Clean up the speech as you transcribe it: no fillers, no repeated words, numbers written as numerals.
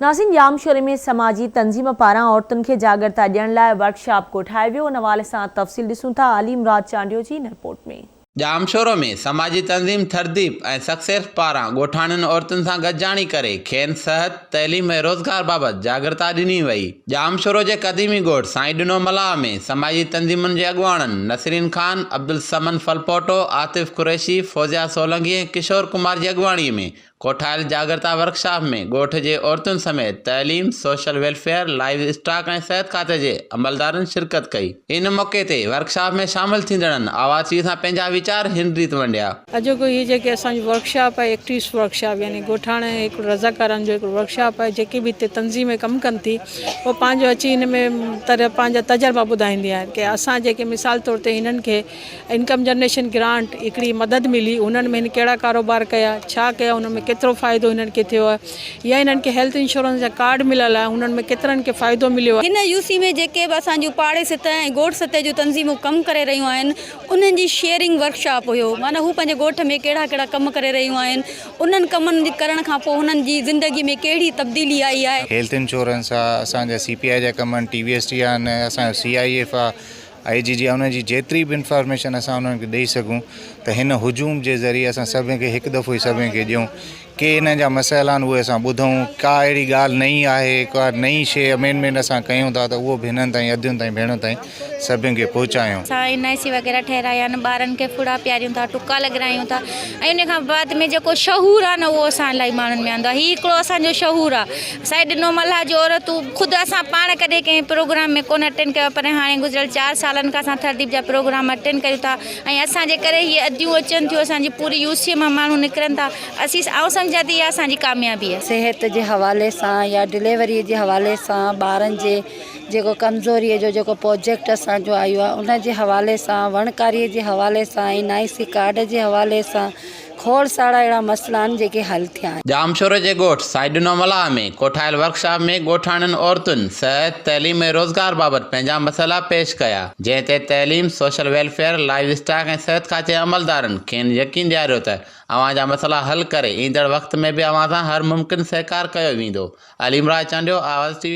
नाज़रीन, जामशोरे में समाजी तंज़ीम पारां औरतुनि खे जागरता ॾियण लाइ वर्कशॉप कोठायो वियो। उन हवाले सां तफ़सील ॾिसूं था अलीम राज चांडियो जी इन रिपोर्ट में। जामशोरो में समाजी तंज़ीम थरदीप ऐं सक्सेस पारां ॻोठाणनि औरतुनि सां गॾिजाणी करे खेनि सिहत तइलीम ऐं रोज़गार बाबति जागरता ॾिनी वई। जामशोरो जे क़दीमी ॻोठ साईं ॾिनो मलाह में समाजी तंज़ीमुनि जे अॻुवाणनि नसरीन खान, अब्दुल समन फलपोटो, आतिफ कुरैशी, फौजिया सोलंकी ऐं किशोर कुमार जी अॻुवाणीअ में कोठायल जागरता वर्कशॉप में ॻोठ जे औरतुनि समेत तइलीम, सोशल वेलफेयर, लाइव स्टॉक ऐं सिहत खाते जे अमलदारनि शिरकत कई। इन मौक़े ते वर्कशॉप में शामिल थींदड़नि आवाज़ी सां पंहिंजा वीचार हिन रीत वंडिया। अॼोको ये जेके असांजी वर्कशॉप आहे एक्टिव्स वर्कशॉप यानी ॻोठाणे हिकिड़ो रज़ाकारनि जो हिकिड़ो वर्कशॉप आहे। जेके बि हिते तंज़ीम में कमु कनि थी उहो पंहिंजो अची हिन में पंहिंजा तजुर्बा ॿुधाईंदी आहे कि असां जेके मिसाल तौर ते हिननि खे इनकम जनरेशन ग्रांट हिकिड़ी मदद मिली, उन्हनि में हिन कहिड़ा कारोबार कया, छा कया, उन में केतिरो फ़ाइदो हिननि खे थियो आहे, या हिननि खे हेल्थ इंश्योरेंस जा कार्ड मिलियल आहे, उन्हनि में केतिरनि खे फ़ाइदो मिलियो आहे। हिन यूसी में जेके बि असांजूं पाड़े सतह ऐं ॻोठ सतह जूं तंज़ीमूं कमु करे रहियूं आहिनि, उन्हनि जी शेयरिंग वर्कशॉप हुयो। माना हू पंहिंजे ॻोठ में कहिड़ा कहिड़ा कम करे रहियूं आहिनि, उन्हनि कमनि करण खां पोइ हुननि जी ज़िंदगी में कहिड़ी तब्दीली आई आहे। हेल्थ इंश्योरेंस आहे, असांजा CPI जा कम आहिनि, TVST आहिनि, असांजो CIF आहे, IGG आहे, उनजी जेतिरी बि इंफॉर्मेशन असां उन्हनि खे ॾेई सघूं त हिन हुजूम जे ज़रिए असां सभिनी खे हिकु दफ़ो ई सभिनी खे ॾियूं के हिन जा मसइला आहिनि उहे असां ॿुधूं। का अहिड़ी ॻाल्हि नई आहे, का नई शइ अमेंडमेंट असां कयूं था त उहो बि हिननि ताईं अधियुनि ताईं भेणुनि ताईं सभिनी खे पहुचायूं। असां NIC वग़ैरह ठहिराया आहिनि, ॿारनि खे फुड़ा पियारियूं था, टुका लॻारायूं था, ऐं उन खां बाद में जेको शहूर आहे न उहो असां इलाही माण्हुनि में आंदो आहे। हीउ हिकिड़ो असांजो शहूर आहे। साईं ॾिनो मलाह जो औरतूं ख़ुदि असां पाण कॾहिं कंहिं प्रोग्राम में कोन अटेंड कयो, पर हाणे गुज़िरियल 4 सालनि खां असां थरदीप जा प्रोग्राम अटेंड कयूं था ऐं असांजे करे हीअ अदियूं अचनि थियूं, असांजी पूरी यूसीअ मां माण्हू निकिरनि था। आउं सम्झां थी इहा असांजी कामयाबी आहे। सिहत जे हवाले सां या डिलीवरी जे हवाले सां ॿारनि जे जेको कमज़ोरीअ जो जेको प्रोजेक्ट असांजो आयो आहे उन जे हवाले सां, वणकारीअ जे हवाले सां, NIC कार्ड जे हवाले सां खोड़ सारा अहिड़ा मसइला आहिनि जेके हल थिया आहिनि। जामशोरे जे ॻोठ साईं ॾिनो मलाह में कोठायल वर्कशॉप में ॻोठाणनि औरतुनि सिहत तइलीम ऐं रोज़गार बाबति पंहिंजा मसइला पेश कया, जंहिं ते तइलीम, सोशल वेलफेयर, लाइव स्टॉक ऐं सिहत खाते जे अमलदारनि खेनि यकीन ॾियारियो त अव्हां जा मसइला हल करे ईंदड़ वक़्त में बि अव्हां सां हर मुमकिन सहकार कयो वेंदो। अलीम राज चांडियो, आवाज़ TV।